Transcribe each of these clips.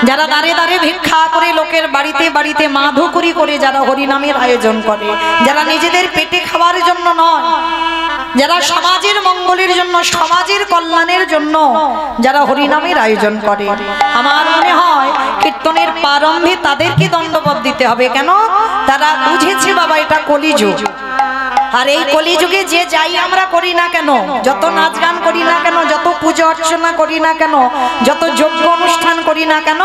যারা দাঁড়ে দাঁড়ে ভিক্ষা করে লোকের বাড়িতে বাড়িতে মাধুকরি করে যারা হরিনামের আয়োজন করে, যারা নিজেদের পেটে খাওয়ার জন্য নয়, যারা সমাজের মঙ্গলের জন্য সমাজের কল্যাণের জন্য যারা হরিনামের আয়োজন করে, আমার মনে হয় কীর্তনের প্রারম্ভে তাদেরকে দণ্ডবত দিতে হবে। কেন? তারা বুঝেছে বাবা এটা কলিযুগ। আর এই কলিযুগে যে যাই আমরা করি না কেন, যত নাচ গান করি না কেন, যত পূজা অর্চনা করি না কেন, যত যজ্ঞ অনুষ্ঠান করি না কেন,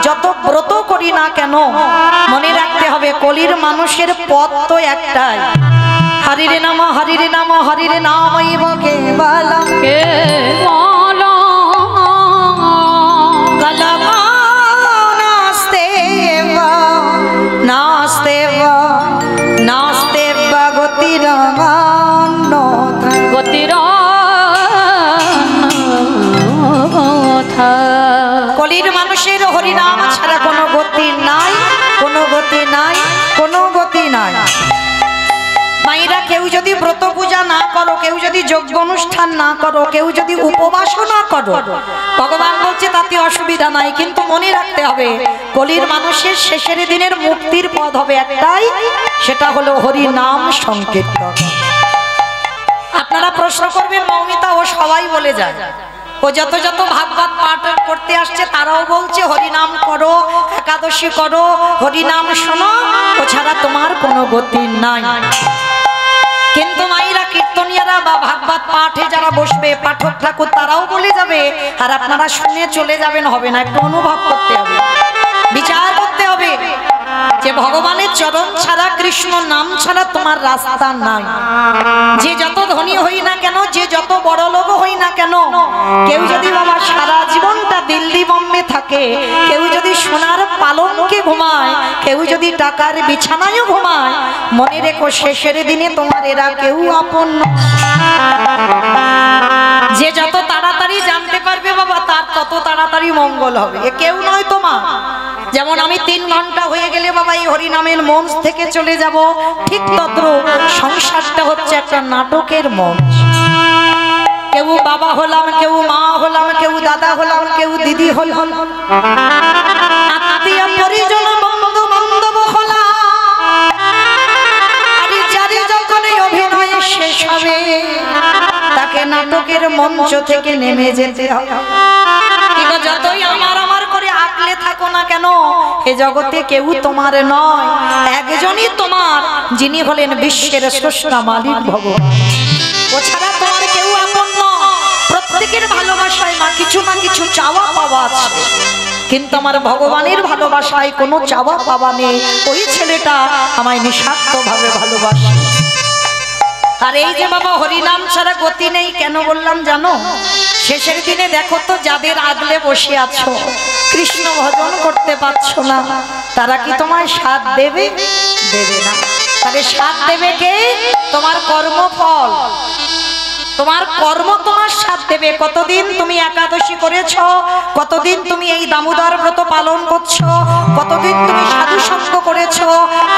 যত ব্রত করি না কেন, মনে রাখতে হবে কলির মানুষের পথ তো একটাই, হরিরে নাম হরিরে নাম হরিরে নামৈব কেবলম কলির মানুষের হরিনাম ছাড়া কোনো গতি নাই, কোনো গতি নাই, কোনো গতি নাই। মায়েরা কেউ যদি ব্রত পূজা না করো, কেউ যদি যজ্ঞ অনুষ্ঠান না করো, কেউ যদি উপবাসও না করো, ভগবান বলছে তাতে অসুবিধা নাই, কিন্তু মনে রাখতে হবে কলির মানুষের শেষের দিনের মুক্তির পথ হবে একটাই, সেটা হলো হরিনাম সংকীর্তন। আপনারা প্রশ্ন করবেন মৌমিতা ও সবাই বলে যায়, ও যত যত ভাগবত পাঠ করতে আসছে তারাও বলছে হরিনাম করো, একাদশী করো, হরিনাম শোনো, ও ছাড়া তোমার কোনো গতি নাই। কিন্তু মায়েরা কীর্তনিয়ারা বা ভাগবত পাঠে যারা বসবে পাঠক ঠাকুর তারাও বলে যাবে, আর আপনারা শুনে চলে যাবেন হবে না, একটু অনুভব করতে হবে, বিচার করতে হবে যে ভগবানের চরণ ছাড়া, কৃষ্ণ নাম ছাড়া তোমার রাস্তা নাই। যে যত ধনী হই না কেন, যে যত বড় লোক হই না কেন, কেউ যদি বাবা সারা জীবনটা দিল্লি বম্বে থাকে, কেউ যদি সোনার পালঙ্কে ঘুমায়, কেউ যদি টাকার বিছানায়ও ঘুমায়, মনে রেখো শেষের দিনে তোমার এরা কেউ আপন। যে যত তাড়াতাড়ি জানতে পারবে বাবা তার তত তাড়াতাড়ি মঙ্গল হবে, এ কেউ নয় তোমার। যেমন আমি 3 ঘন্টা হয়ে গেলে বাবা এই হরিনামের মঞ্চ থেকে চলে যাব, ঠিক তদ্রুপ সংসারটা হচ্ছে একটা নাটকের মঞ্চ। কেউ বাবা হলাম, কেউ মা হলাম, কেউ দাদা হলাম, কেউ দিদি হলাম, আত্মীয় পরিজন বন্ধু বান্ধব হলাম, আর যারে যখন অভিনয় শেষ হবে তাকে নাটকের মঞ্চ থেকে নেমে যেতে হবে। যতই আমার আমার করে আঁকলে থাকো না কেন, এ জগতে কেউ তোমার নয়, একজনই তোমার, যিনি হলেন বিশ্বের স্রষ্টা মালিক ভগবান। ও ছাড়া তোমার কেউ আপন নয়। প্রত্যেকের ভালোবাসায় মা কিছু না কিছু চাওয়া পাওয়া আছে, কিন্তু আমার ভগবানের ভালোবাসায় কোনো চাওয়া পাওয়া নেই। ওই ছেলেটা আমায় নিঃস্বার্থভাবে ভালোবাসে। আর এই যে বাবা হরিনাম ছাড়া গতি নেই কেন বললাম জানো? শেষের দিনে দেখো তো যাদের আগলে বসে আছো, কৃষ্ণ ভজন করতে পারছো না, তারা কি তোমায় সাথ দেবে? দেবে না। তাহলে সাথ দেবে কে? তোমার কর্মফল, তোমার কর্ম তোমার সাথ দেবে। কতদিন তুমি একাদশী করেছো, কতদিন তুমি এই দামোদর ব্রত পালন করছো, কতদিন তুমি সাধু সঙ্গ করেছো,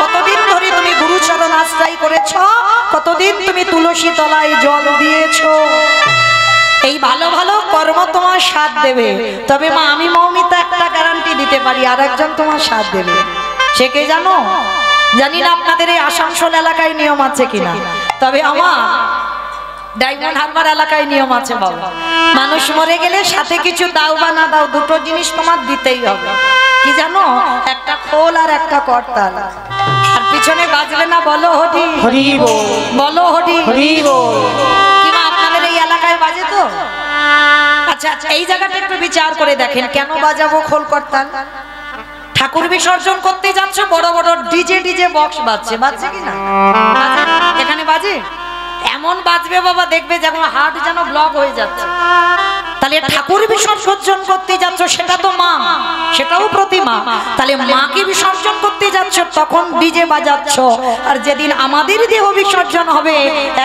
কতদিন ধরে তুমি গুরুচরণ আশ্রয় করেছো, কতদিন তুমি তুলসী তলায় জল দিয়েছো। এই ভালো ভালো কর্ম তোমার সাথ দেবে। তবে মা আমি মৌমিতা একটা গ্যারান্টি দিতে পারি, আর একজন তোমার সাথ দেবে। সে কে জানো? জানি না আপনাদের এই আসানসোল এলাকায় নিয়ম আছে কিনা, তবে আমার ডায়মন্ড হারবার এলাকায় নিয়ম আছে বাবা। মানুষ মরে গেলে সাথে কিছু দাও বা না দাও, দুটো জিনিস তোমার দিতেই হবে। কি জানো? একটা খোল আর একটা করতাল। আর পিছনে বাজবে না বলো হরি হরি বল, বলো হরি হরি বল। কি মা আপনাদের এই এলাকায় বাজে তো? আচ্ছা আচ্ছা, এই জায়গাটা একটু বিচার করে দেখেন, কেন বাজাবো খোল করতাল? ঠাকুর বিসর্জন করতে যাচ্ছ, বড় বড় ডিজে বক্স বাজছে, বাজছে কিনা? এখানে বাজে? এমন বাজবে বাবা, দেখবে যেমন হার্ট যেন ব্লক হয়ে যাচ্ছে। তাহলে ঠাকুর বিসর্জন করতে যাচ্ছ, সেটা তো মা, সেটাও প্রতিমা। তাহলে মাকে বিসর্জন করতে যাচ্ছ, তখন ডিজে বাজাচ্ছ। আর যেদিন আমাদের দেহ বিসর্জন হবে,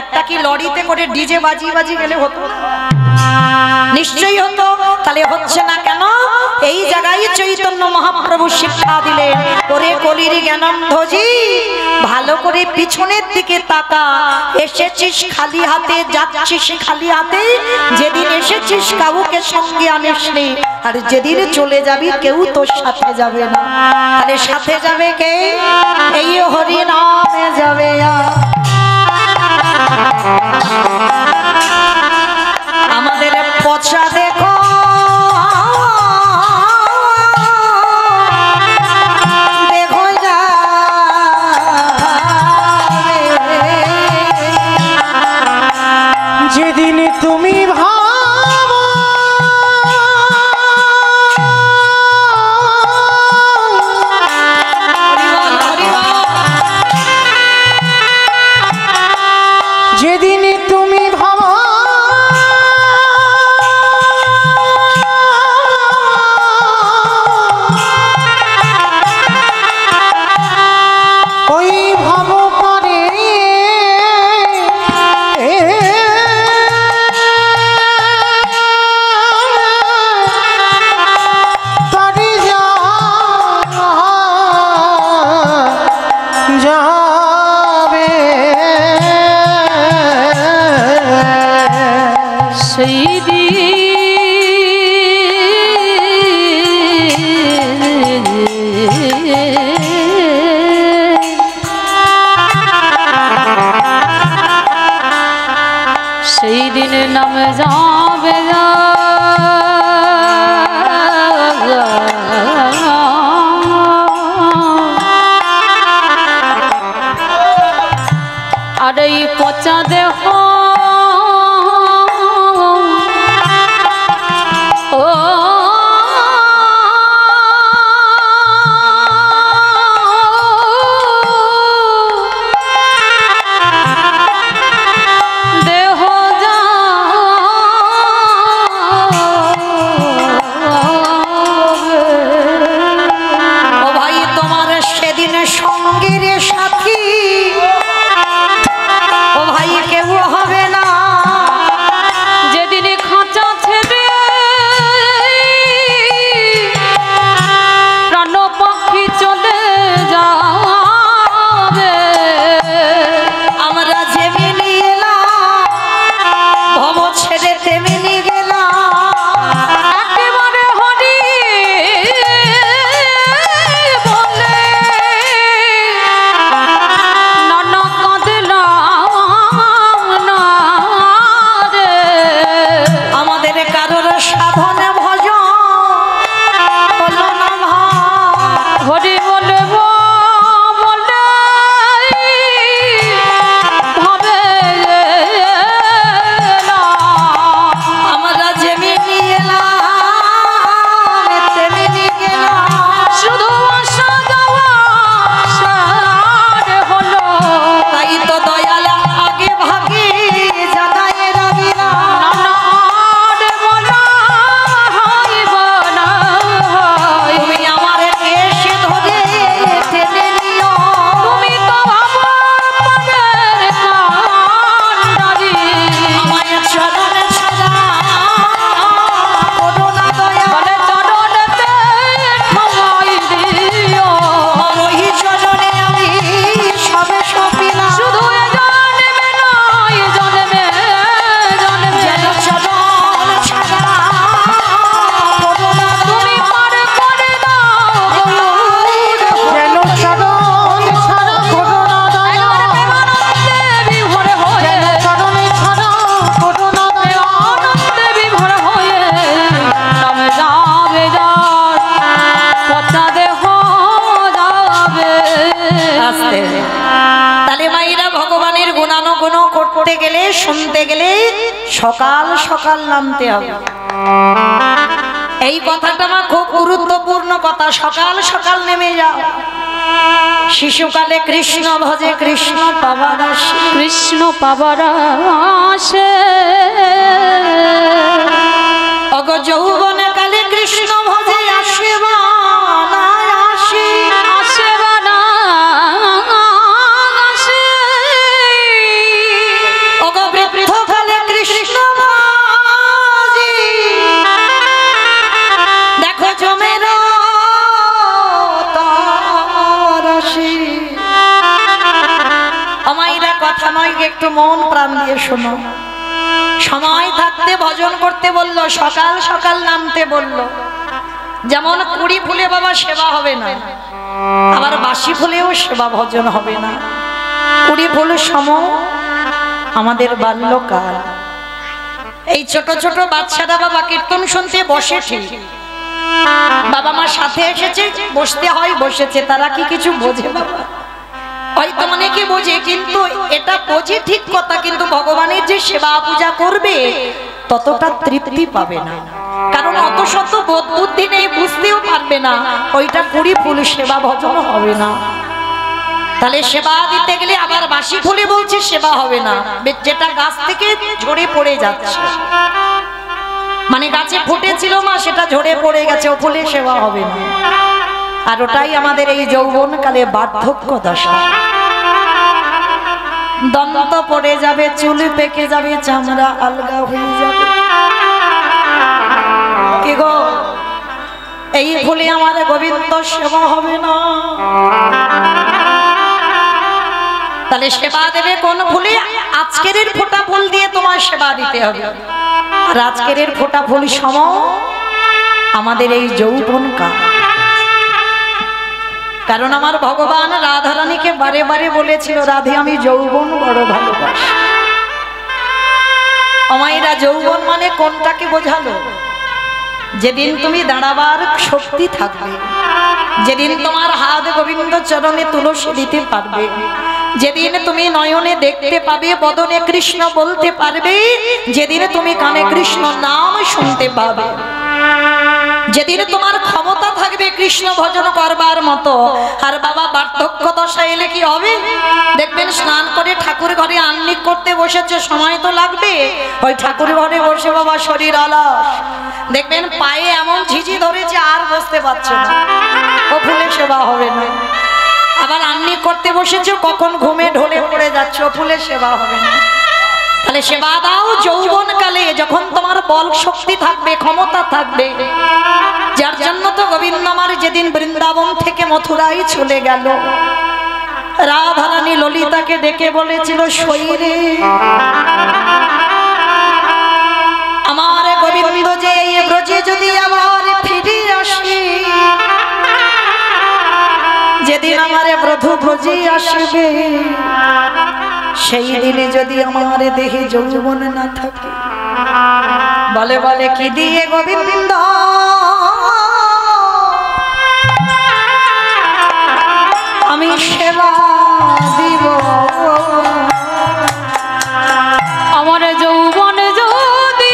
একটা কি লরিতে করে ডিজে বাজিয়ে বাজিয়ে গেলে হতো? নিশ্চয়ই হতো, তাহলে হচ্ছে না কেন? এই জায়গায় চৈতন্য মহাপ্রভু শিক্ষা দিলেন, ওরে কলির জ্ঞানন্ধজি, ভালো করে পিছনের দিকে তাকা। এসেছিস খালি হাতে, যাচ্ছিস খালি হাতে। যেদিন এসেছিস কাউকে সঙ্গে আনিসনি, আর যেদিন চলে যাবি কেউ তোর সাথে যাবে না। তাহলে সাথে যাবে কে? এই হরি নামে যাবে। আমাদের পচা দেখো যেদিন তুমি ভাবো যেদিন তুমি ভাবো ওই ভাব করে যাবে সেই দিনের নামে যাবে আর এই পচা দেহ করতে গেলে শুনতে গেলে সকাল সকাল নামতে হবে। এই কথাটা আমার খুব গুরুত্বপূর্ণ কথা। সকাল সকাল নেমে যাও। শিশুকালে কৃষ্ণ ভজে কৃষ্ণ পাবার আসে, কৃষ্ণ পাবার আসে। অগ যৌবনে কালে কৃষ্ণ ভজে আসে বা না আসে, আসে বা না আসে। অগ বৃদ্ধ কালে কৃষ্ণ দিকে একটু মন প্রাণ দিয়ে শোনো। সময় থাকতে ভজন করতে বলল, সকাল সকাল নামতে বলল। যেমন কুড়ি ফুলে বাবা সেবা হবে না, আবার বাসি ফুলেও সেবা ভজন হবে না। কুড়ি ফুল সম আমাদের বাল্যকাল। এই ছোট ছোট বাচ্চারা বাবা কীর্তন শুনতে বসে, ঠিক বাবা মার সাথে এসেছে, বসতে হয়, বসেছে। তারা কি কিছু বোঝে বাবা? হয়তো অনেকে বোঝে, কিন্তু এটা বোঝে ঠিক কথা, কিন্তু ভগবানের যে সেবা পূজা করবে ততটা তৃপ্তি পাবে না, কারণ অত শত বোধ বুদ্ধি নেই, বুঝতেও পারবে না। ওইটা কুড়ি ফুল সেবা ভজন হবে না। তাহলে সেবা দিতে গেলে আবার বাসি ফুলে বলছে সেবা হবে না, যেটা গাছ থেকে ঝরে পড়ে যাচ্ছে, মানে গাছে ফুটেছিল মা, সেটা ঝরে পড়ে গেছে, ও ফুলে সেবা হবে না। আর ওটাই আমাদের এই যৌবনকালে বার্ধক্য দশা। দন্ত পড়ে যাবে, চুল পেকে যাবে, চামড়া আলগা হয়ে যাবে। কি গো, এই ফুলে আমার গোবিন্দ সেবা হবে না। তাহলে সেবা দেবে কোন ফুলে? আজকের ফোঁটা ফুল দিয়ে তোমার সেবা দিতে হবে। আর আজকের ফোঁটা ফুল সম আমাদের এই যৌবনকাল। কারণ আমার ভগবান রাধারানীকে বারে বারে বলেছিল, রাধে আমি যৌবন বড় ভালোবাসি। অমাইরা যৌবন মানে কোনটাকে বোঝালো? যেদিন তুমি দাঁড়াবার শক্তি থাকবে, যেদিন তোমার হাত গোবিন্দ চরণে তুলসী দিতে পারবে, যেদিন তুমি নয়নে দেখতে পাবে, বদনে কৃষ্ণ বলতে পারবে, যেদিন তুমি কানে কৃষ্ণ নাম শুনতে পাবে, যেদিন তোমার ক্ষমতা থাকবে কৃষ্ণ ভজন করবার মতো। আর বাবা বার্ধক্য দশা এলে কি হবে? দেখবেন স্নান করে ঠাকুর ঘরে আহ্নিক করতে বসেছে, সময় তো লাগবে। ওই ঠাকুর ঘরে বসে বাবা শরীর অলস, দেখবেন পায়ে এমন ঝিঝি ধরেছে আর বসতে পারছে না, ও ফুলে সেবা হবে না। আবার আহ্নিক করতে বসেছে, কখন ঘুমে ঢলে পড়ে যাচ্ছে, ও ফুলে সেবা হবে না। তাহলে সেবা দাও যৌবনকালে, যখন তোমার বল শক্তি থাকবে, ক্ষমতা থাকবে। যার জন্য তো গোবিন্দ আমার যেদিন বৃন্দাবন থেকে মথুরায় চলে গেল, রাধারানী ললিতাকে ডেকে বলেছিল, শরীরে আমার গোবিন্দ যে এই ব্রজে যদি আবার ফিরে আসে, যেদিন আমার ব্রধু ব্রজে আসবে, সেই দিনে যদি আমার দেহে যৌবন না থাকে, বলে বলে কি দিয়ে গোবিন্দ আমি সেবা দিব? আমার যৌবন যদি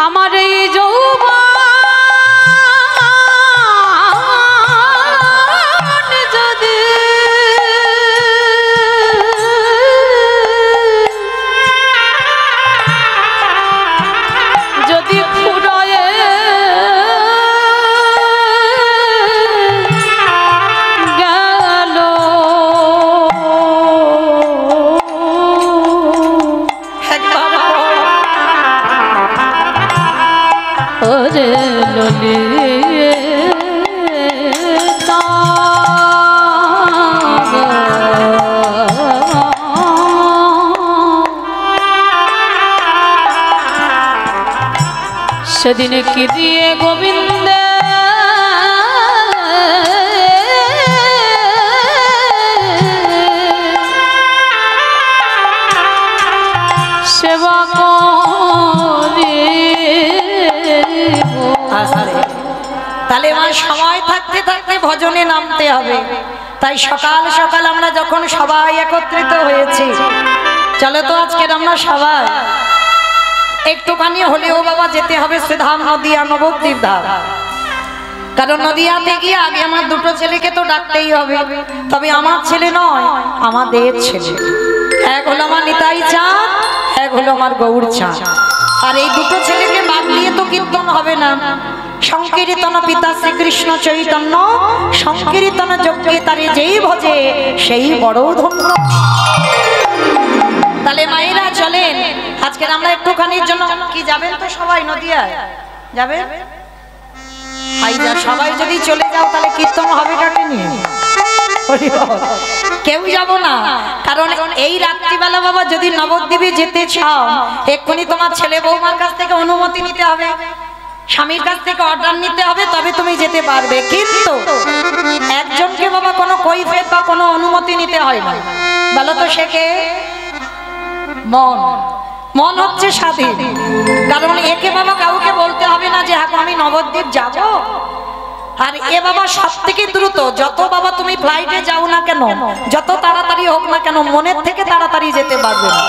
আমার এই যৌবন যদি যদি ফুরায় গেল, ওরে ললিতা সেদিনে কি দিয়ে গোবিন্দ সেবা করে। তাহলে আমার সময় থাকতে থাকতে ভজনে নামতে হবে। তাই সকাল সকাল আমরা যখন সবাই একত্রিত হয়েছি, চলো তো আজকের আমরা সবাই একটুখানি হলেও বাবা যেতে হবে শ্রীধাম নদিয়া নবদ্বীপ ধাম। কারণ নদিয়াতে গিয়ে আগে আমার দুটো ছেলেকে তো ডাকতেই হবে। তবে আমার ছেলে নয়, আমাদের ছেলে। এক হলো আমার নিতাই চাঁদ, এক হলো আমার গৌর চাঁদ। আর এই দুটো ছেলেকে বাদ দিয়ে তো কীর্তন হবে না। সংকীর্তন পিতা শ্রীকৃষ্ণ চৈতন্য, সংকীর্তন যজ্ঞে তারে যেই ভজে সেই বড় ধন্য। আজকে আমরা একটুখানির জন্য কি যাবেন তো সবাই নদিয়ায় যাবে? সবাই যদি চলে যাও তাহলে কীর্তন হবে কাকে নিয়ে? কেউ যাব না, কারণ এই রাত্রিবেলা বাবা যদি নবদ্বীপে যেতে চাও এক্ষুনি তোমার ছেলে বৌমার কাছ থেকে অনুমতি নিতে হবে, স্বামীর কাছ থেকে অর্ডার নিতে হবে, তবে তুমি যেতে পারবে। কিন্তু একজনকে বাবা কোনো কৈফিয়ত বা কোনো অনুমতি নিতে হয় না। বলো তো সে কে? মন। মন হচ্ছে স্বাধীন, কারণ একে বাবা কাউকে বলতে হবে না যে হ্যাঁ আমি নবদ্বীপ যাব। আর এ বাবা সব থেকে দ্রুত, যত বাবা তুমি ফ্লাইটে যাও না কেন, যত তাড়াতাড়ি হোক না কেন, মনের থেকে তাড়াতাড়ি যেতে পারবে না।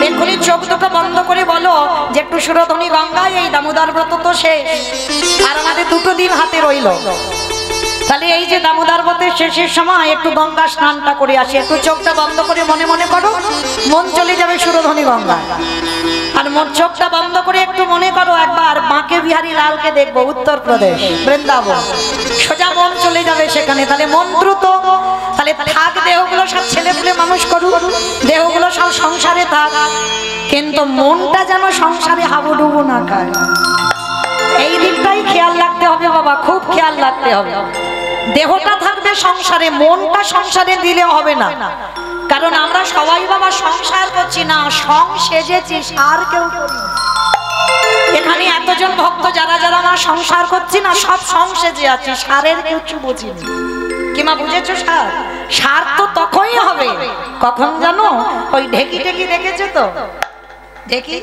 এক্ষুনি চোখ দুটো বন্ধ করে বলো যে একটু সুরধনী গঙ্গায়, এই দামোদর ব্রত তো শেষ, আর আমাদের 2 দিন হাতে রইল। তাহলে এই যে দামোদর ব্রতের শেষের সময় একটু গঙ্গা স্নানটা করে আসি। একটু চোখটা বন্ধ করে মনে মনে করো, মন চলে যাবে সুরধনী গঙ্গা। আর মোর চোখটা বন্ধ করে একটু মনে করো একবার বাঁকে বিহারী লালকে দেখবো, উত্তরপ্রদেশ বৃন্দাবন। সোজা মন চলে যাবে সেখানে। তাহলে মন দ্রুত, তাহলে থাক দেহগুলো সব ছেলে পুলে মানুষ করুক, দেহগুলো সব সংসারে থাক, কিন্তু মনটা যেন সংসারে হাবুডুবু না খায়। এই দিকটাই খেয়াল রাখতে হবে বাবা, খুব খেয়াল রাখতে হবে। দেহটা থাকবে সংসারে, মনটা সংসারে দিলে হবে না। কারণ আমরা সবাই বাবা সংসার করছি না, সং সেজেছি, সার কেউ করি না। এখানে এতজন ভক্ত যারা যারা আমরা সংসার করছি না, সব সং সেজে আছি, সারের কিছু বুঝিনি। কিমা বুঝেছো? সার সার তো তখনই হবে কখন জানো? ওই ঢেকি ঢেকি দেখেছো তো? ঢেকি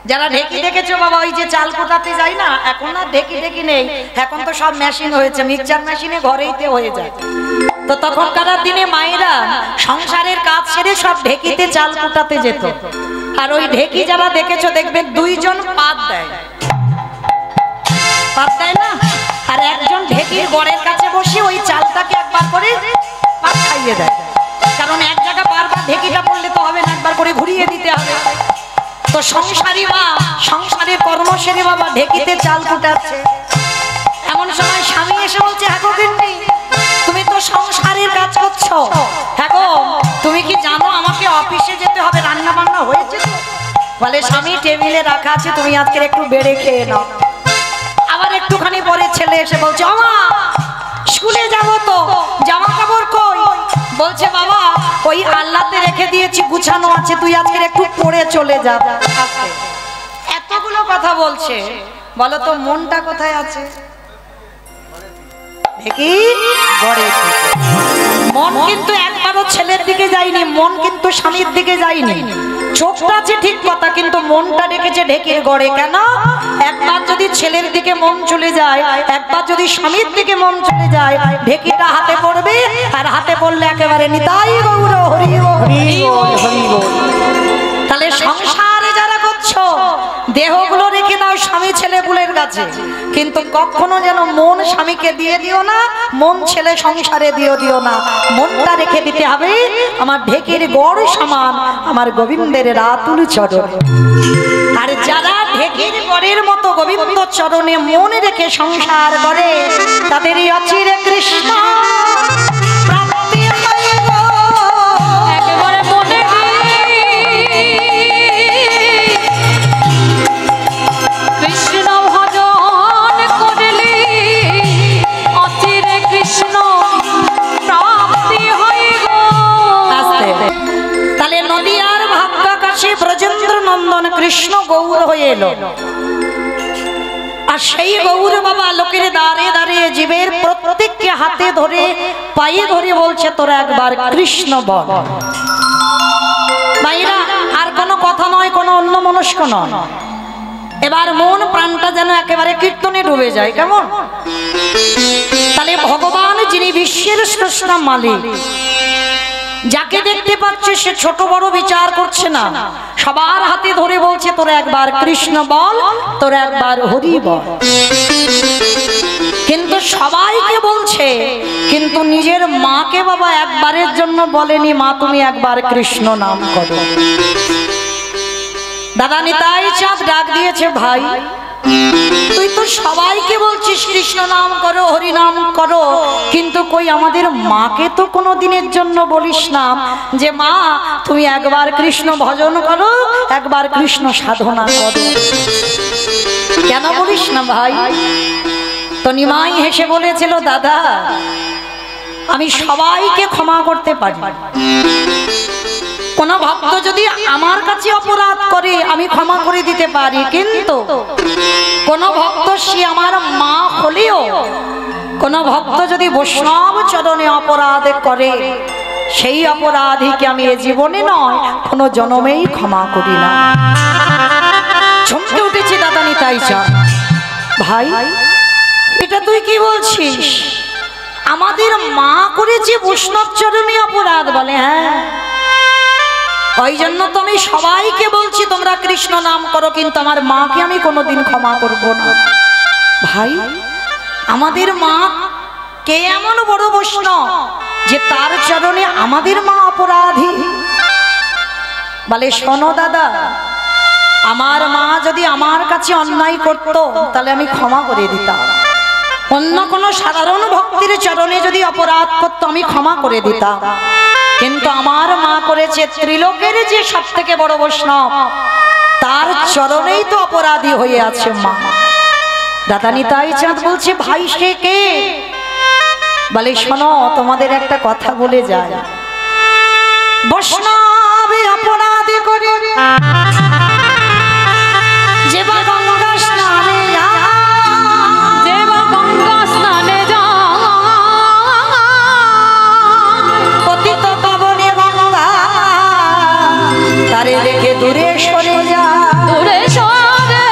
যারা ঢেকি দেখেছো বাবা, ওই যে চাল কোটাতে যাই না, এখন আর ঢেকি ঢেকি নেই, এখন তো সব মেশিন হয়েছে, মিক্সচার মেশিনে ঘরেইতে হয়ে যায়। তো তখনকার দিনে মায়েরা সংসারের কাজ সেরে সব ঢেকিতে চাল কোটাতে যেত। আর ওই ঢেকি যারা দেখেছো দেখবে 2 জন পাত দেয়, পাত দেয় না, আর একজন ঢেকির গড়ের কাছে বসে ওই চালটাকে একবার করে পাত খাইয়ে দেয়। কারণ এক জায়গা বারবার ঢেকিটা পড়লে তো হবে না, একবার করে ঘুরিয়ে দিতে হবে। তো সংসারী মা সংসারের কর্ম সেরে বাবা ঢেকিতে চাল কুটাচ্ছে। এমন সময় স্বামী এসে বলছে, হ্যাঁ গো গিন্নি, তুমি তো সংসারের কাজ করছো, হ্যাঁ গো তুমি কি জানো আমাকে অফিসে যেতে হবে, রান্না বান্না হয়েছে তো? বলে স্বামী টেবিলে রাখা আছে, তুমি আজকে একটু বেড়ে খেয়ে নাও। আবার একটুখানি পরে ছেলে এসে বলছে, আমা স্কুলে যাবো তো, জামা কাপড় কই? বলছে বাবা ওই আল্লাতে রেখে দিয়েছি, গুছানো আছে, তুই আজকে একটু পরে চলে যা। এতগুলো কথা বলছে, বলো তো মনটা কোথায় আছে? মন কিন্তু একবারও ছেলের দিকে যায়নি, মন কিন্তু স্বামীর দিকে যায়নি। চোখটা আছে ঠিক কথা, কিন্তু মনটা রেখেছে ঢেকির গড়ে। কেন? একবার যদি ছেলের দিকে মন চলে যায়, একবার যদি স্বামীর দিকে মন চলে যায়, ঢেকিটা হাতে পড়বে, আর হাতে পড়লে একেবারে নিতাই গৌর হরি হরি। তাহলে সংসারে যারা করছো দেহগুলো রেখে দাও স্বামী ছেলে বুলের কাছে, কিন্তু কখনো যেন মন স্বামীকে দিয়ে দিও না, মন ছেলে সংসারে দিও না। মনটা রেখে দিতে হবে আমার ঢেকির গড় সমান আমার গোবিন্দের রাতুল চরণে। আর যারা ঢেকির গড়ের মতো গোবিন্দ চরণে মন রেখে সংসার করে, তাদেরই অচিরে কৃষ্ণ প্রাপ্তি হয় গো। একেবারে মনে কৃষ্ণ ভজন করলি অচিরে কৃষ্ণ প্রাপ্তি হয় গো। তাহলে নদিয়ার ভাগ্যাকাশে ব্রজেন্দ্র নন্দন কৃষ্ণ গৌর হয়ে এলো। আর সেই গৌর বাবা লোকের দাঁড়িয়ে দাঁড়িয়ে জীবের প্রত্যেককে হাতে ধরে পায়ে ধরে বলছে, তোরা একবার কৃষ্ণ বল। ভাইরা আর কোনো কথা নয়, কোনো অন্য মনস্ক নয়, এবার মন প্রাণটা যেন একেবারে কীর্তনে ডুবে যায়। কেমন? তাহলে ভগবান যিনি বিশ্বের স্রষ্টা মালিক, যাকে দেখতে পাচ্ছে সে ছোট বড় বিচার করছে না, সবার হাতে ধরে বলছে, তোরা একবার কৃষ্ণ বল, তোরা একবার হরি বল। কিন্তু সবাইকে বলছে, কিন্তু নিজের মাকে বাবা একবারের জন্য বলেনি, মা তুমি একবার কৃষ্ণ নাম করো। দাদা নিতাই চাঁদ ডাক দিয়েছে, ভাই তুই তো সবাইকে বলছিস কৃষ্ণ নাম করো, হরি নাম করো, কিন্তু কই আমাদের মাকে তো কোনো দিনের জন্য বলিস না যে মা তুমি একবার কৃষ্ণ ভজন করো, একবার কৃষ্ণ সাধনা করো। কেন বলিস না ভাই? তো নিমাই হেসে বলেছিল, দাদা আমি সবাইকে ক্ষমা করতে পারি, কোন ভক্ত যদি আমার কাছে অপরাধ করে আমি ক্ষমা করে দিতে পারি, কিন্তু কোন ভক্ত সে আমার মা হলেও কোন ভক্ত যদি বৈষ্ণব চরণে অপরাধ করে সেই অপরাধীকে আমি এ জীবনে নয় কোনো জন্মেই ক্ষমা করি না। চমকে উঠেছি দাদা নিতাই চাঁদ। ভাই এটা তুই কি বলছিস? আমাদের মা করেছে বৈষ্ণব চরণে অপরাধ? বলে হ্যাঁ, ওই জন্য তো আমি সবাইকে বলছি তোমরা কৃষ্ণ নাম করো, কিন্তু আমার মাকে আমি কোনোদিন ক্ষমা করব না। ভাই আমাদের মা কে এমন বড় বৈষ্ণব যে তার চরণে আমাদের মা অপরাধী? বলে শোনো দাদা, আমার মা যদি আমার কাছে অন্যায় করত তাহলে আমি ক্ষমা করে দিতাম, অন্য কোনো সাধারণ ভক্তির চরণে যদি অপরাধ করত আমি ক্ষমা করে দিতাম, কিন্তু আমার মা করেছে ত্রিলোকের যে সব থেকে বড় বৈষ্ণব তার চরণেই তো অপরাধী হয়ে আছে মা। দাদা নিতাই চাঁদ বলছে ভাই সে কে? বলে শোনো তোমাদের একটা কথা বলে যায়, বৈষ্ণবে অপরাধী করে যে বা গঙ্গা স্নানে যায়, যে বা গঙ্গা স্নানে পতিত পাবনে গঙ্গা তারে রেখে দূরে সরে যায়, দূরে সরে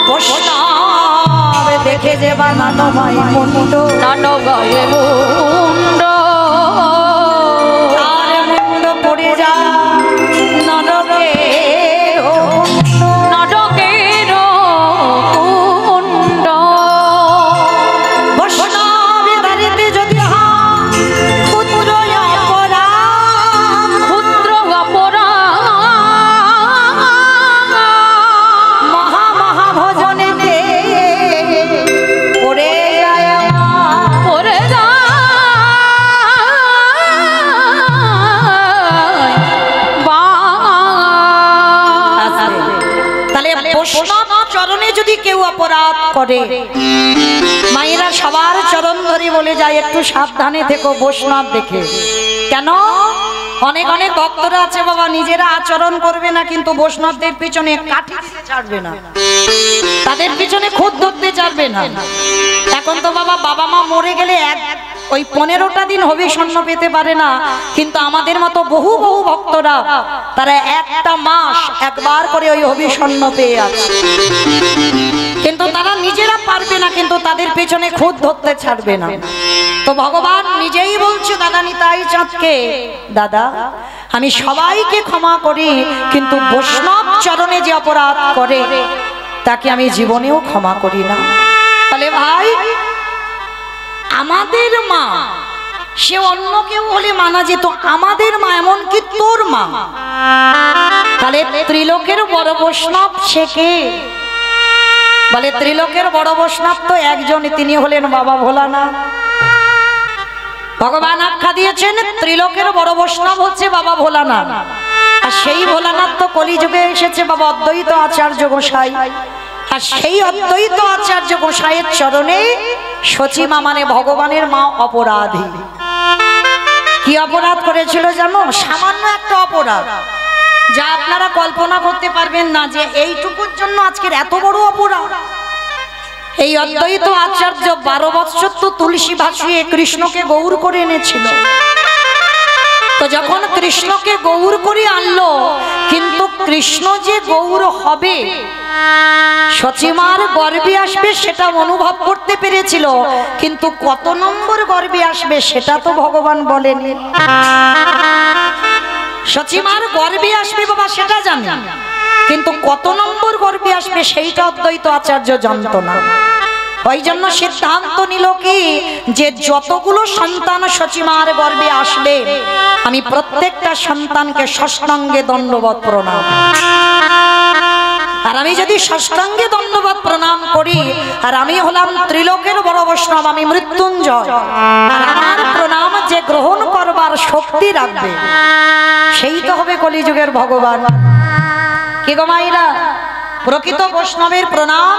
বৈষ্ণব দেখে যে বা নাটময় মুন্ড, নাটগয়ে মুন্ড তার মুন্ড পড়ে যায় নরকের কুণ্ড, নাটকের কুণ্ড। বৈষ্ণবে দাঁড়িতে যদি হয় ক্ষুদ্র অপরাধ, ক্ষুদ্র অপরাধ মহা ভজনেতে পড়ে যায় আমার। পড়ে যায় তাহলে বৈষ্ণব চরণে যদি কেউ অপরাধ করে, মায়েরা সবার চরণ ধরে বলে যায় একটু সাবধানে থেকো বৈষ্ণব দেখে। কেন? অনেক অনেক ভক্তরা আছে বাবা নিজেরা আচরণ করবে না, কিন্তু বৈষ্ণবদের পিছনে কাঠি দিতে ছাড়বে না, তাদের পিছনে খুদ ধরতে ছাড়বে না। এখন তো বাবা মা মরে গেলে ওই 15টা দিন হবিষণ্য পেতে পারে না, কিন্তু আমাদের মতো বহু বহু ভক্তরা তারা একটা মাস একবার করে ওই হবিষণ্য পেয়ে আছে, কিন্তু তারা নিজেরা পারবে না, কিন্তু তাদের পেছনে খুদ ধরতে ছাড়বে না। তো ভগবান নিজেই বলছে দাদা নিতাই চাঁদকে, দাদা আমি সবাইকে ক্ষমা করি, কিন্তু বৈষ্ণব চরণে যে অপরাধ করে তাকে আমি জীবনেও ক্ষমা করি না। তাহলে ভাই আমাদের মা সে অন্য কেউ হলে মানা যেত, আমাদের মা এমনকি তোর মা, তাহলে ত্রিলোকের বড় বৈষ্ণব সে কে? বলে ত্রিলোকের বড় বৈষ্ণব তো একজন, তিনি হলেন বাবা ভোলানাথ। ভগবান আখ্যা দিয়েছেন ত্রিলোকের বড় বৈষ্ণব হচ্ছে বাবা ভোলানাথ, আর সেই ভোলানাথ তো কলিযুগে এসেছে বাবা অদ্বৈত আচার্য গোসাই, আর সেই অদ্বৈত আচার্য গোসাইয়ের চরণে সচিমা মানে ভগবানের মা অপরাধী। কি অপরাধ করেছিল জানো? সামান্য একটা অপরাধ, যা আপনারা কল্পনা করতে পারবেন না যে এইটুকুর জন্য আজকের এত বড় অপরাধ। এই অদ্বৈত আচার্য 12 বৎসর তো তুলসী ভাসিয়ে কৃষ্ণকে গৌর করে এনেছিল। তো যখন কৃষ্ণকে গৌর করে আনলো, কিন্তু কৃষ্ণ যে গৌর হবে, সচিমার গর্ভে আসবে সেটা অনুভব করতে পেরেছিল, কিন্তু কত নম্বর গর্ভে আসবে সেটা তো ভগবান বলেনি। সচিমার গর্ভে আসবে বাবা সেটা জানি, কিন্তু কত নম্বর গর্ভে আসবে সেইটা অদ্বৈত আচার্য জানত না। ওই জন্য সিদ্ধান্ত নিল কি যে যতগুলো সন্তান সচিমার গর্ভে আসবে আমি প্রত্যেকটা সন্তানকে ষষ্ঠাঙ্গে দণ্ডবত প্রণাম, আর আমি যদি ষষ্ঠাঙ্গে দণ্ডবত প্রণাম করি আর আমি হলাম ত্রিলোকের বড় বৈষ্ণব, আমি মৃত্যুঞ্জয়, আর আমার প্রণাম যে গ্রহণ করবার শক্তি রাখবে সেই তো হবে কলিযুগের ভগবান। কি গো মাইরা, প্রকৃত বৈষ্ণবের প্রণাম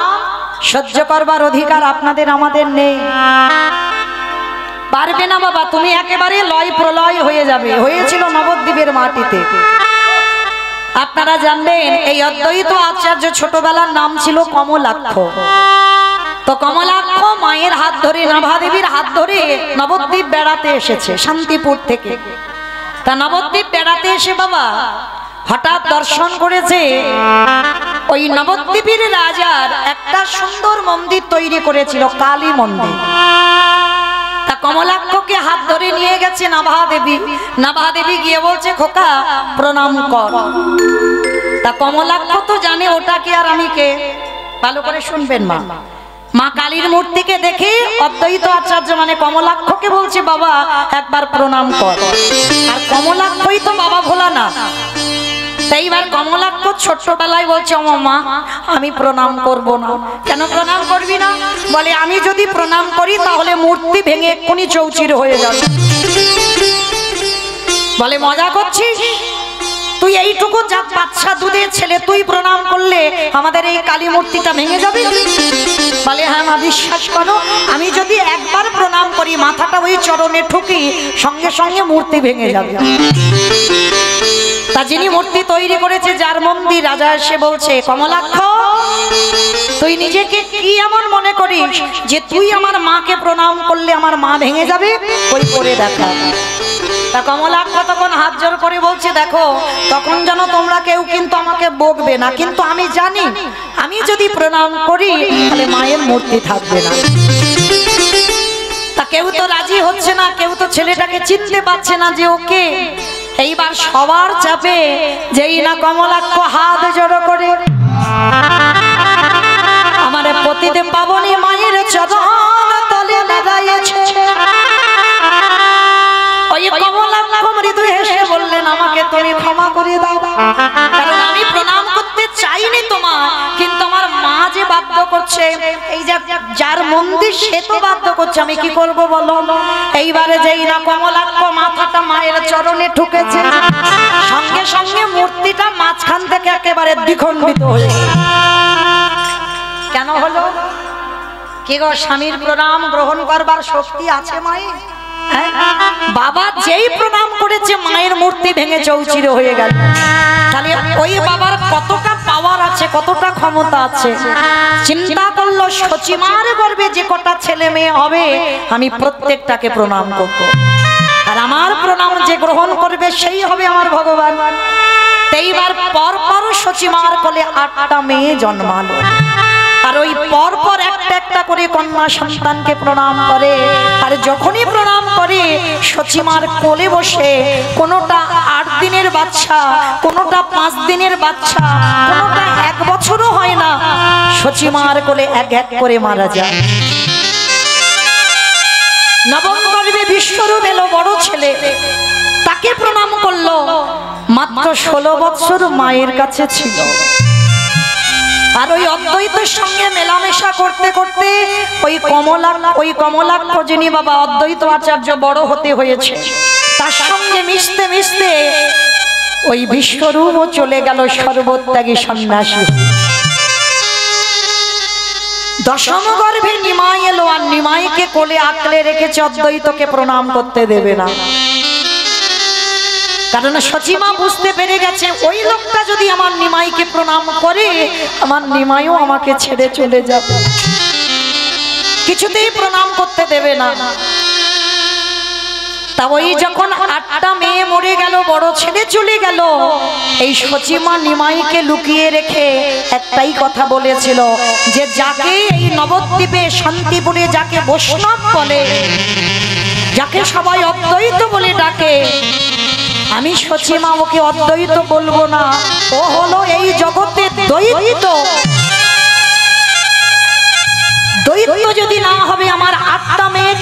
সহ্য করবার অধিকার আপনাদের আমাদের নেই। পারবে না বাবা, তুমি একেবারে লয় প্রলয় হয়ে যাবে। হয়েছিল নবদ্বীপের মাটিতে। আপনারা জানবেন এই অদ্বৈত আচার্য ছোটবেলার নাম ছিল কমলাক্ষ। তো কমলাক্ষ মায়ের হাত ধরে, নাভাদেবীর হাত ধরে নবদ্বীপ বেড়াতে এসেছে শান্তিপুর থেকে। তা নবদ্বীপ বেড়াতে এসে বাবা হঠাৎ দর্শন করেছে ওই নবদ্বীপের রাজার একটা সুন্দর মন্দির তৈরি করেছিল, কালী মন্দির। তা কমলাক্ষকে হাত ধরে নিয়ে গেছে নাভাদেবী। নাভাদেবী গিয়ে বলছে খোকা প্রণাম কর। তা কমলাক্ষ তো জানে ওটা কি আর আমি কে। ভালো করে শুনবেন মা, মা কালীর মূর্তিকে দেখে অদ্বৈত আচার্য মানে কমলাক্ষকে বলছে বাবা একবার প্রণাম কর। আর কমলাক্ষই তো বাবা ভোলা না। এইবার কমলাক্ষ ছোট্টবেলায় বলছে ও মা আমি প্রণাম করব না। কেন প্রণাম করবি না? বলে আমি যদি প্রণাম করি তাহলে মূর্তি ভেঙে এক্ষুনি চৌচির হয়ে যাবে। বলে মজা করছিস? তুই এইটুকু যা বাচ্চা দুধের ছেলে, তুই প্রণাম করলে আমাদের এই কালী মূর্তিটা ভেঙে যাবে? বলে হ্যাঁ মা বিশ্বাস করো, আমি যদি একবার প্রণাম করি মাথাটা ওই চরণে ঠুকি সঙ্গে সঙ্গে মূর্তি ভেঙে যাবে। তা যিনি মূর্তি তৈরি করেছে যার মন্দির, রাজা এসে বলছে কমলাক্ষ তুই নিজেকে কি এমন মনে করিস যে তুই আমার মাকে প্রণাম করলে আমার মা ভেঙে যাবে? ওই করে দেখা। তা কমলাক্ষ তখন হাত জোর করে বলছে দেখো তখন যেন তোমরা কেউ কিন্তু আমাকে বকবে না, কিন্তু আমি জানি আমি যদি প্রণাম করি তাহলে মায়ের মূর্তি থাকবে না। তা কেউ তো রাজি হচ্ছে না, কেউ তো ছেলেটাকে চিনতে পারছে না যে ওকে। এইবার সবার চাপে যেই না কমলাক্ষ হাত জড়ো করে আমার পতিদেব পাবনী মায়ের চরণ তলে দাঁড়িয়েছে। ওই কমলাক্ষ মৃদু হেসে বললেন আমাকে তুমি ক্ষমা করে দাও, কারণ আমি প্রণাম করতে চাইনি তোমার, কিন্তু আমার মা যে বাধ্য করছে, এই যে যার মন্দির সে তো বাধ্য করছে, আমি কি করব বলো। এইবারে যেই না কমলাক্ষ মাথাটা মায়ের চরণে ঠুকেছে সঙ্গে সঙ্গে মূর্তিটা মাঝখান থেকে একেবারে দ্বিখণ্ডিত হয়ে গেল। কেন হলো? কি গো স্বামীর প্রণাম গ্রহণ করবার শক্তি আছে মায়ের? বাবা যেই প্রণাম করেছে মায়ের মূর্তি ভেঙে চৌচির হয়ে গেল। তাহলে ওই বাবার কতটা পাওয়ার আছে, কতটা ক্ষমতা আছে। চিন্তা করলো সচিমার গর্ভে যে কটা ছেলে মেয়ে হবে আমি প্রত্যেকটাকে প্রণাম করব, আর আমার প্রণাম যে গ্রহণ করবে সেই হবে আমার ভগবান। এইবার পর পর সচিমার কোলে 8টা মেয়ে জন্মালো, আর ওই পর পর একটা একটা করে কন্যা সন্তানকে প্রণাম করে। আর যখনই প্রণাম করে সচিমার কোলে বসে কোনোটা 8 দিনের বাচ্চা, কোনোটা 5 দিনের বাচ্চা, কোনোটা 1 বছরও হয় না, সচিমার কোলে এক এক করে মারা যায়। নবম গর্ভে বিশ্বরূপ এলো বড় ছেলে, তাকে প্রণাম করলো। মাত্র 16 বছর মায়ের কাছে ছিল। আর ওই অদ্বৈতের সঙ্গে মেলামেশা করতে করতে ওই কমলাক্ষ যিনি বাবা অদ্বৈত আচার্য বড় হতে হয়েছে, তার সঙ্গে মিশতে মিশতে ওই বিশ্বরূপও চলে গেল সর্বত্যাগী সন্ন্যাসী। দশম গর্ভে নিমাই এলো, আর নিমাইকে কোলে আঁকলে রেখেছে, অদ্বৈতকে প্রণাম করতে দেবে না। কারণ সচিমা বুঝতে পেরে গেছে ওই লোকটা যদি আমার নিমাইকে প্রণাম করে আমার নিমাইও আমাকে ছেড়ে চলে যাবে, কিছুতেই প্রণাম করতে দেবে না। তা ওই যখন 8টা মেয়ে মরে গেল, বড় ছেলে চলে গেল, এই সচিমা নিমাইকে লুকিয়ে রেখে একটাই কথা বলেছিল যে যাকে এই নবদ্বীপে শান্তিপুরে যাকে বৈষ্ণব বলে, যাকে সবাই অদ্বৈত বলে ডাকে, আমি সচিমা ওকে অদ্বৈত বলবো না, ও হলো এই জগতে দ্বৈত। দ্বৈত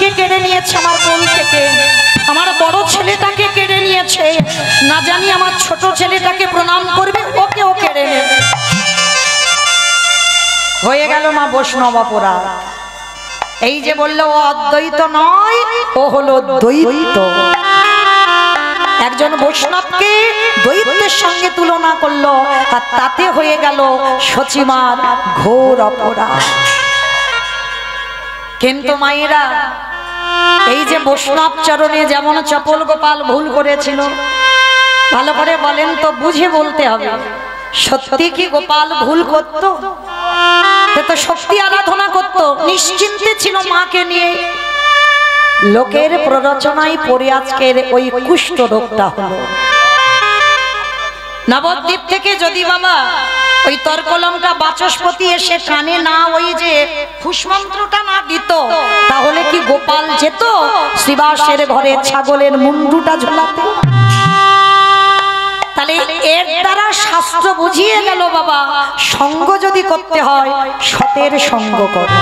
মেয়েকে কেড়ে নিয়েছে আমার কোল থেকে, আমার বড় ছেলেটাকে কেড়ে নিয়েছে, না জানি আমার ছোট ছেলেটাকে প্রণাম করবে, ওকেও কেড়ে নেবে। হয়ে গেল মা বৈষ্ণব অপরাধ। এই যে বললো ও অদ্বৈত নয়, ও হলো দ্বৈত। একজন বৈষ্ণবকে দ্বৈতের সঙ্গে তুলনা করলো, আর তাতে হয়ে গেল সচিমার ঘোর অপরাধ। কিন্তু মায়েরা, এই যে বৈষ্ণব চরণে যেমন চপল গোপাল ভুল করেছিল, ভালো করে বলেন তো, বুঝে বলতে হবে, সত্যি কি গোপাল ভুল করত? সে তো শক্তি আরাধনা করত, নিশ্চিন্তে ছিল মাকে নিয়ে। লোকের প্ররোচনায় পড়ে আজকের ওই কুষ্ঠ রোগটা হলো। নবদ্বীপ থেকে যদি বাবা ওই তর্কলঙ্কা বাচস্পতি এসে কানে না ওই যে ফুসমন্ত্রটা না দিত, তাহলে কি গোপাল যেত শ্রীবাসের ঘরে ছাগলের মুন্ডুটা ঝোলাতে? তাহলে এর দ্বারা শাস্ত্র বুঝিয়ে গেল বাবা, সঙ্গ যদি করতে হয় সতের সঙ্গ করো।